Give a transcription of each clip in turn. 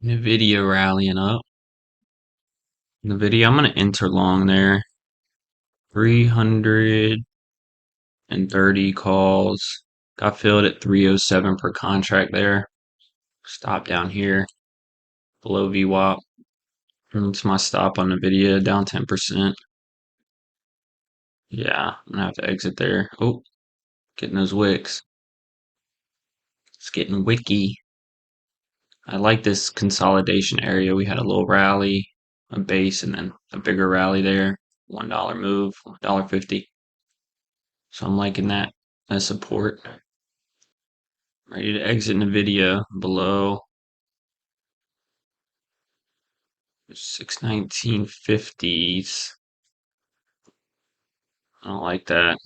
NVDA rallying up. NVIDIA, I'm going to enter long there. 330 calls. Got filled at 307 per contract there. Stop down here below VWAP. It's my stop on NVIDIA, down 10%. Yeah, I'm going to have to exit there. Oh, getting those wicks. It's getting wicky. I like this consolidation area. We had a little rally, a base, and then a bigger rally there. $1 move, $1.50. So I'm liking that as support. Ready to exit NVIDIA below 619.50s. I don't like that.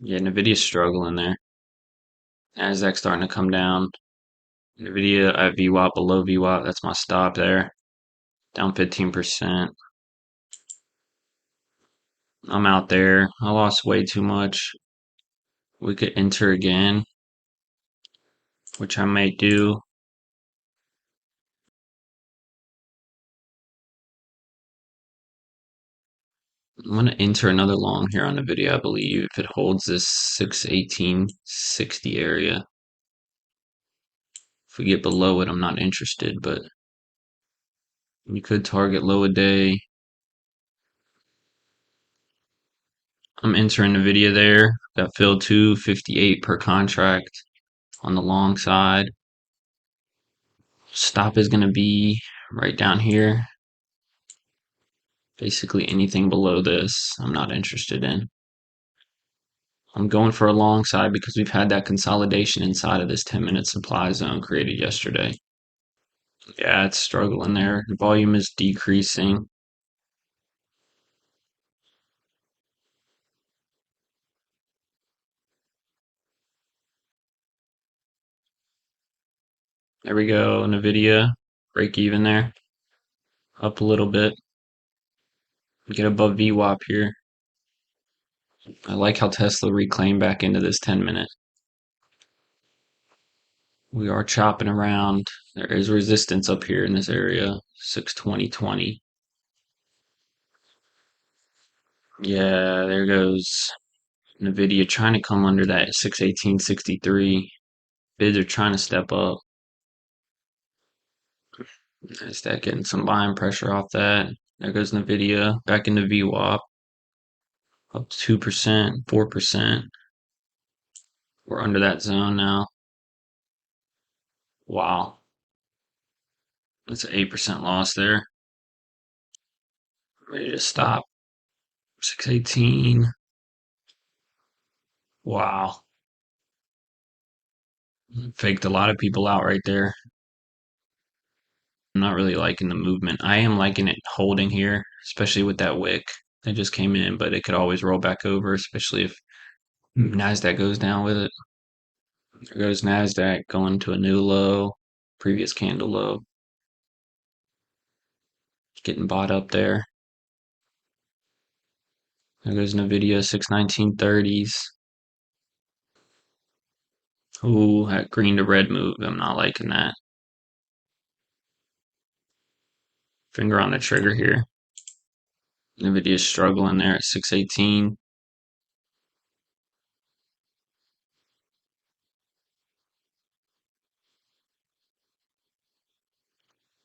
Yeah, NVIDIA's struggling there. Nasdaq's starting to come down. NVIDIA at VWAP, below VWAP. That's my stop there. Down 15%. I'm out there. I lost way too much. We could enter again, which I may do. I'm going to enter another long here on the video, I believe, if it holds this 618.60 area. If we get below it, I'm not interested, but you could target low a day. I'm entering the video there. Got filled 258 per contract on the long side. Stop is going to be right down here. Basically anything below this, I'm not interested in. I'm going for a long side because we've had that consolidation inside of this 10-minute supply zone created yesterday. Yeah, it's struggling there. The volume is decreasing. There we go. NVIDIA, break even there. Up a little bit. Get above VWAP here. I like how Tesla reclaimed back into this 10-minute. We are chopping around. There is resistance up here in this area. 620.20. Yeah, there goes NVIDIA trying to come under that 618.63. Bids are trying to step up. Is that getting some buying pressure off that? There goes NVIDIA back into VWAP. Up 2%, 4%. We're under that zone now. Wow. That's an 8% loss there. Ready to stop. 618. Wow. Faked a lot of people out right there. I'm not really liking the movement. I am liking it holding here, especially with that wick that just came in, but it could always roll back over, especially if NASDAQ goes down with it. There goes NASDAQ going to a new low, previous candle low. Getting bought up there. There goes NVIDIA 619.30s. Ooh, that green to red move. I'm not liking that. Finger on the trigger here. NVIDIA's struggling there at 618.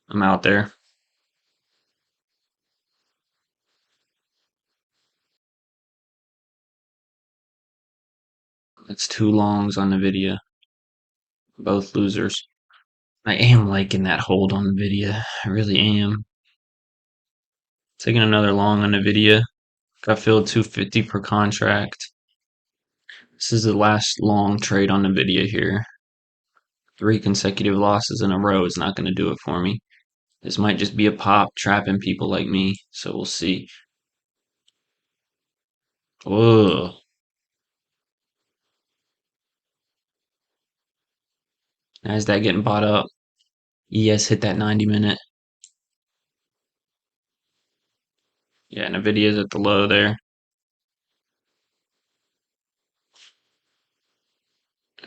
I'm out there. That's two longs on NVIDIA. Both losers. I am liking that hold on NVIDIA. I really am. Taking another long on NVIDIA. Got filled 250 per contract. This is the last long trade on NVIDIA here. 3 consecutive losses in a row is not going to do it for me. This might just be a pop trapping people like me, so we'll see. Ugh. NASDAQ getting bought up. ES hit that 90-minute. Yeah, NVIDIA's at the low there.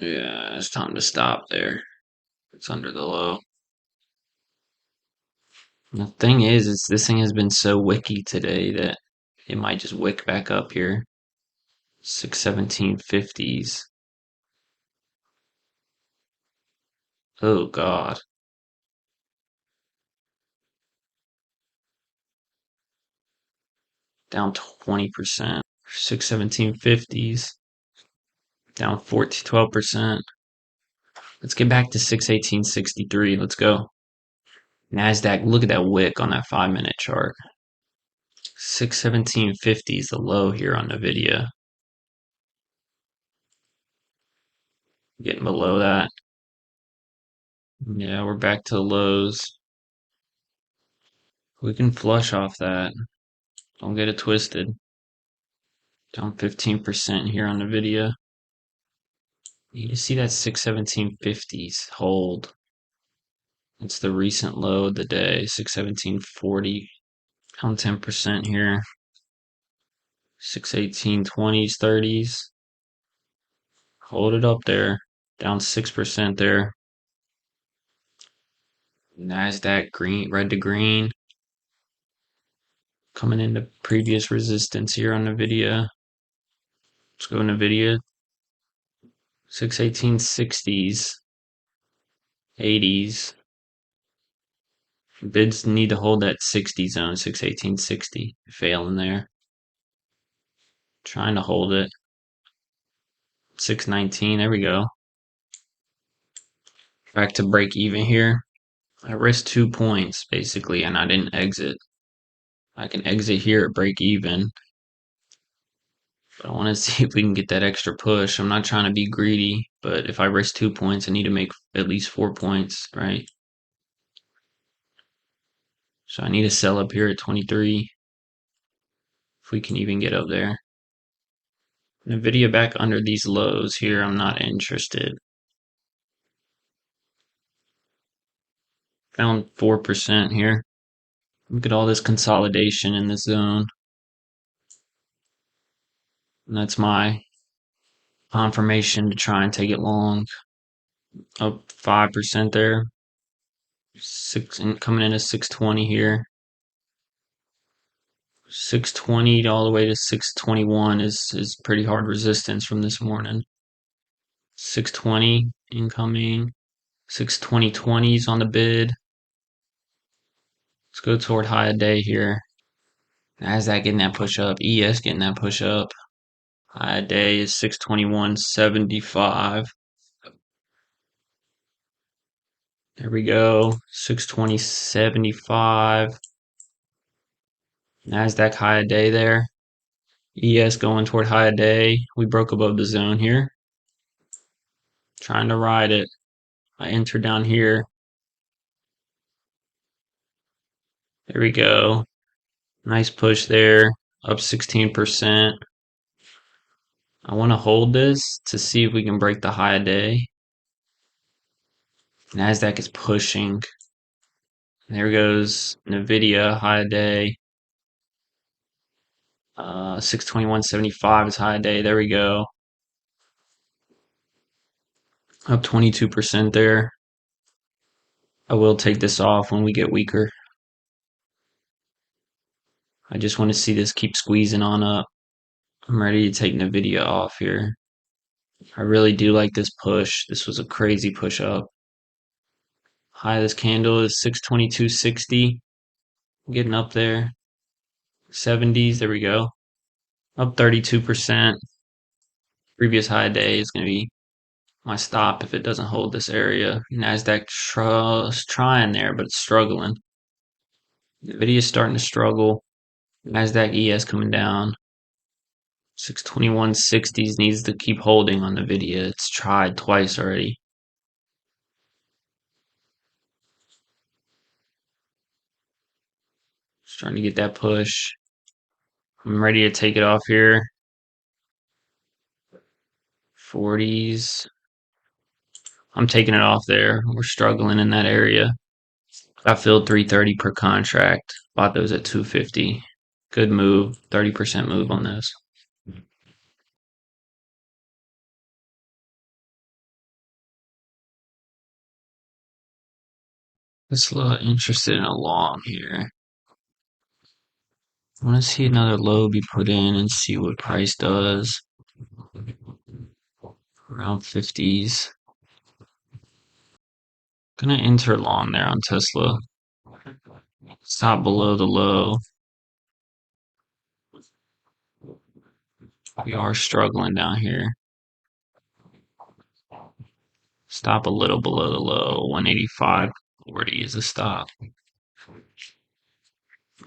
Yeah, it's time to stop there. It's under the low. The thing is this thing has been so wicky today that it might just wick back up here. 617.50s. Oh God. Down 20%. 617.50s. Down 12%. Let's get back to 618.63. Let's go. NASDAQ, look at that wick on that 5-minute chart. 617.50 is the low here on NVIDIA. Getting below that. Yeah, we're back to lows. We can flush off that. Don't get it twisted. Down 15% here on NVIDIA. You can see that 617.50s hold. It's the recent low of the day, 617.40. Down 10% here. 618.20s, 30s. Hold it up there. Down 6% there. NASDAQ green, red to green. Coming into previous resistance here on NVIDIA. Let's go NVIDIA. 618.60s. 80s. Bids need to hold that 60 zone, 618.60. Failing there. Trying to hold it. 619, there we go. Back to break even here. I risked 2 points basically, and I didn't exit. I can exit here at break even. But I want to see if we can get that extra push. I'm not trying to be greedy, but if I risk 2 points, I need to make at least 4 points, right? So I need to sell up here at 23. If we can even get up there. NVIDIA back under these lows here, I'm not interested. Found 4% here. Look at all this consolidation in this zone. And that's my confirmation to try and take it long. Up 5% there. Coming in at 620 here. 620 all the way to 621 is pretty hard resistance from this morning. 620 incoming. 620.20s on the bid. Let's go toward high a day here. NASDAQ getting that push up. ES getting that push up. High a day is 621.75. There we go. 620.75. NASDAQ high a day there. ES going toward high a day. We broke above the zone here. Trying to ride it. I enter down here. There we go. Nice push there. Up 16%. I want to hold this to see if we can break the high a day. NASDAQ is pushing. There goes NVIDIA high a day. 621.75 is high a day. There we go. Up 22% there. I will take this off when we get weaker. I just want to see this keep squeezing on up. I'm ready to take NVIDIA off here. I really do like this push. This was a crazy push up. High of this candle is 622.60. Getting up there. 70s, there we go. Up 32%. Previous high day is going to be my stop if it doesn't hold this area. NASDAQ trying there, but it's struggling. NVIDIA's starting to struggle. NASDAQ ES coming down. 621.60s needs to keep holding on NVIDIA. It's tried twice already. Just trying to get that push. I'm ready to take it off here. 40s. I'm taking it off there. We're struggling in that area. I filled 330 per contract. Bought those at 250. Good move. 30% move on those. Tesla interested in a long here. I want to see another low be put in and see what price does. Around 50s. Gonna enter long there on Tesla. Stop below the low. We are struggling down here. Stop a little below the low. 185.40 is a stop.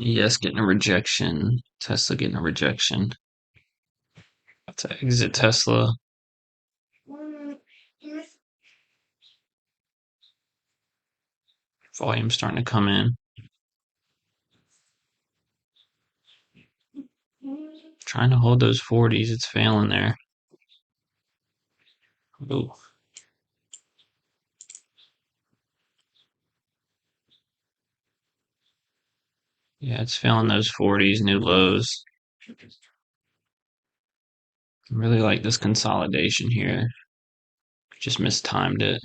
ES getting a rejection. Tesla getting a rejection. Have to exit Tesla. Volume starting to come in. Trying to hold those 40s. It's failing there. Ooh. Yeah, it's failing those 40s, new lows. I really like this consolidation here. Just mistimed it.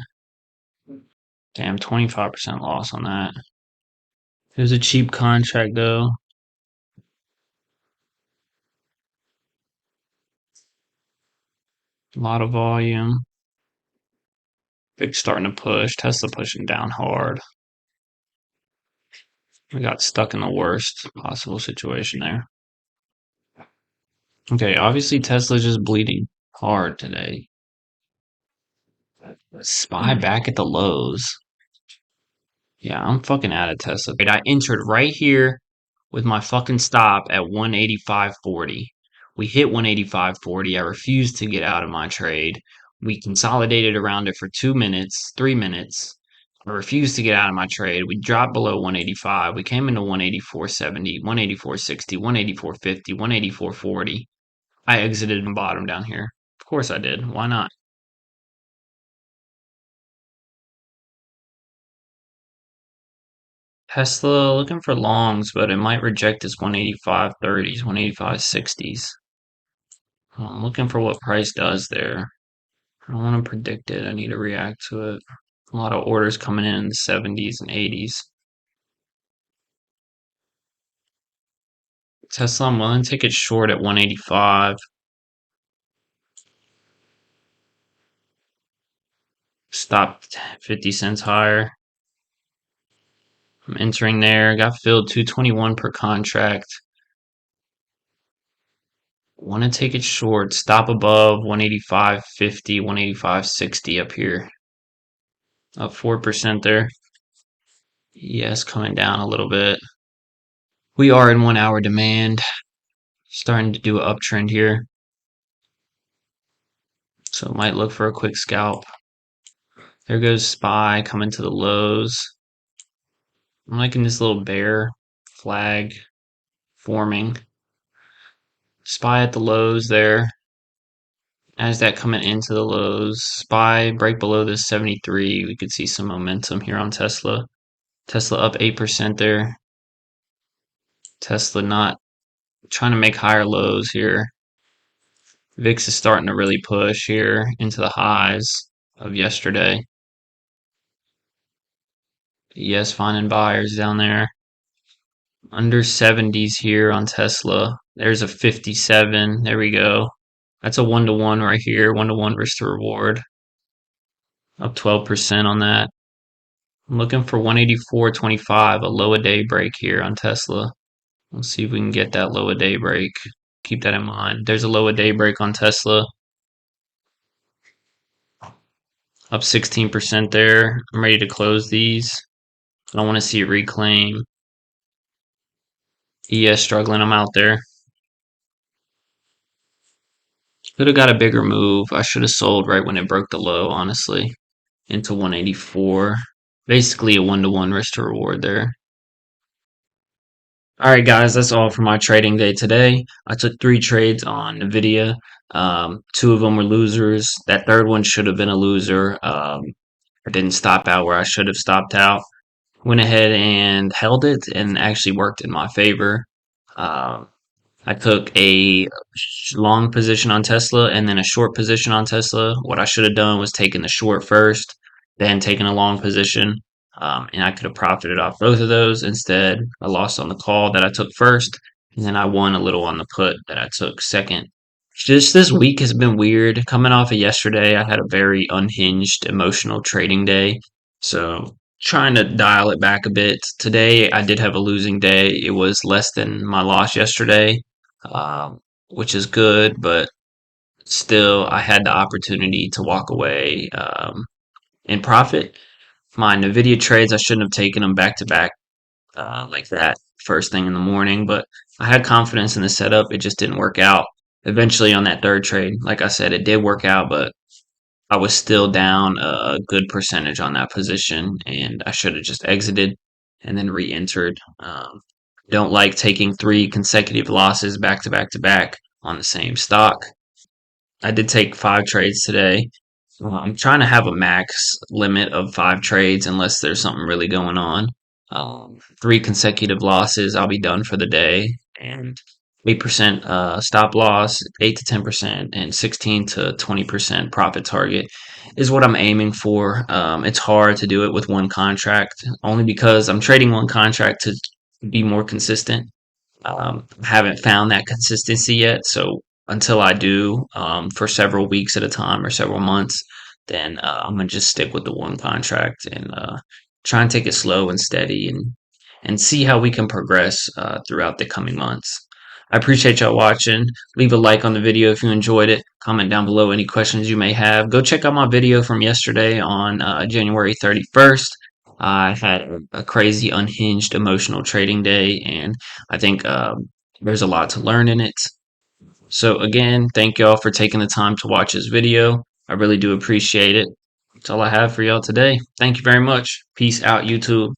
Damn, 25% loss on that. It was a cheap contract though. A lot of volume. Big starting to push. Tesla pushing down hard. We got stuck in the worst possible situation there. Okay, obviously Tesla's just bleeding hard today. SPY back at the lows. Yeah, I'm fucking out of Tesla. I entered right here with my fucking stop at 185.40. We hit 185.40. I refused to get out of my trade. We consolidated around it for 2 minutes, 3 minutes. I refused to get out of my trade. We dropped below 185. We came into 184.70, 184.60, 184.50, 184.40. I exited and bottom down here. Of course I did. Why not? Tesla looking for longs, but it might reject its 185.30s, 185.60s. I'm looking for what price does there. I don't want to predict it. I need to react to it. A lot of orders coming in the 70s and 80s. Tesla, I'm willing to take it short at 185. Stopped 50 cents higher. I'm entering there. Got filled 221 per contract. Want to take it short. Stop above 185.50, 185.60 up here. Up 4% there. Yes, coming down a little bit. We are in 1 hour demand. Starting to do an uptrend here. So might look for a quick scalp. There goes SPY coming to the lows. I'm liking this little bear flag forming. SPY at the lows there. As that coming into the lows. SPY break below this 73. We could see some momentum here on Tesla. Tesla up 8% there. Tesla not trying to make higher lows here. VIX is starting to really push here into the highs of yesterday. Yes, finding buyers down there. Under 70s here on Tesla. There's a 57. There we go. That's a 1-to-1 right here. 1-to-1 risk to reward. Up 12% on that. I'm looking for 184.25, a low a day break here on Tesla. Let's see if we can get that low a day break. Keep that in mind. There's a low a day break on Tesla. Up 16% there. I'm ready to close these. I don't want to see it reclaim. ES struggling. I'm out there. Could have got a bigger move. I should have sold right when it broke the low, honestly. Into 184. Basically a 1-to-1 risk to reward there. Alright guys, that's all for my trading day today. I took 3 trades on NVIDIA. 2 of them were losers. That third one should have been a loser. I didn't stop out where I should have stopped out. Went ahead and held it and actually worked in my favor. I took a long position on Tesla and then a short position on Tesla. What I should have done was taken the short first, then taken a long position. and I could have profited off both of those. Instead, I lost on the call that I took first, and then I won a little on the put that I took second. Just this week has been weird. Coming off of yesterday, I had a very unhinged emotional trading day. So trying to dial it back a bit. Today, I did have a losing day. It was less than my loss yesterday, um, which is good, but still, I had the opportunity to walk away in profit. My NVDA trades, I shouldn't have taken them back to back like that first thing in the morning, but I had confidence in the setup. It just didn't work out. Eventually, on that third trade, like I said, it did work out, but I was still down a good percentage on that position, and I should have just exited and then re-entered. Don't like taking three consecutive losses back to back to back on the same stock. I did take 5 trades today. I'm trying to have a max limit of 5 trades unless there's something really going on. 3 consecutive losses, I'll be done for the day, and 8% stop loss, 8 to 10%, and 16 to 20% profit target is what I'm aiming for. It's hard to do it with one contract, only because I'm trading one contract to be more consistent. Haven't found that consistency yet. So until I do, for several weeks at a time or several months, then I'm gonna just stick with the one contract and try and take it slow and steady and see how we can progress throughout the coming months. I appreciate y'all watching. Leave a like on the video if you enjoyed it. Comment down below any questions you may have. Go check out my video from yesterday on January 31st. I had a crazy, unhinged, emotional trading day, and I think there's a lot to learn in it. So again, thank y'all for taking the time to watch this video. I really do appreciate it. That's all I have for y'all today. Thank you very much. Peace out, YouTube.